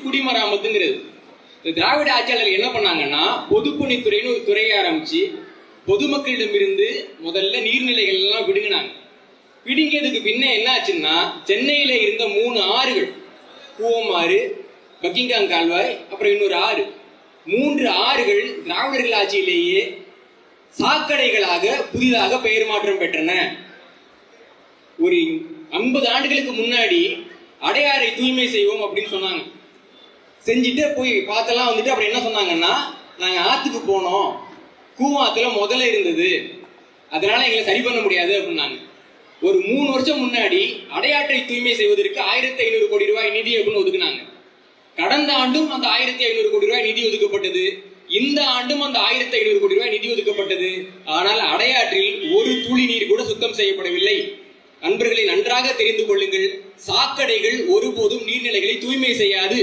குடிமராமத்துங்கிறது. திராவிட ஆட்சியாளர்கள் என்ன பண்ணாங்கன்னா பொதுப்பணித்துறைன்னு ஒரு துறையை ஆரம்பிச்சு பொதுமக்களிடமிருந்து முதல்ல நீர்நிலைகள் எல்லாம் பிடுங்கினாங்க. பிடுங்கியதுக்கு பின்ன என்ன ஆச்சுன்னா சென்னையில இருந்த 3 ஆறுகள், கூவம் ஆறு, பக்கிங்காம் கால்வாய், அப்புறம் இன்னொரு ஆறு, 3 ஆறுகள் திராவிடர்கள் ஆட்சியிலேயே சாக்கடைகளாக புதிதாக பெயர் மாற்றம் பெற்றன. ஒரு 50 ஆண்டுகளுக்கு முன்னாடி அடையாறை தூய்மை செய்வோம் அப்படின்னு சொன்னாங்க. செஞ்சுட்டு போய் பார்த்தெல்லாம் வந்துட்டு அப்புறம் என்ன சொன்னாங்கன்னா, நாங்க ஆத்துக்கு போனோம், கூவாத்துல முதல்ல இருந்தது, அதனால எங்களை சரி பண்ண முடியாது அப்படின்னாங்க. ஒரு 3 வருஷம் முன்னாடி அடையாற்றை தூய்மை செய்வதற்கு 1500 கோடி ரூபாய் நிதி அப்படின்னு ஒதுக்குனாங்க. கடந்த ஆண்டும் அந்த 1500 கோடி ரூபாய் நிதி ஒதுக்கப்பட்டது. இந்த ஆண்டும் அந்த 1500 கோடி ரூபாய் நிதி ஒதுக்கப்பட்டது. ஆனால் அடையாற்றில் ஒரு துளி நீர் கூட சுத்தம் செய்யப்படவில்லை. நண்பர்களை நன்றாக தெரிந்து கொள்ளுங்கள், சாக்கடைகள் ஒருபோதும் நீர்நிலைகளை தூய்மை செய்யாது.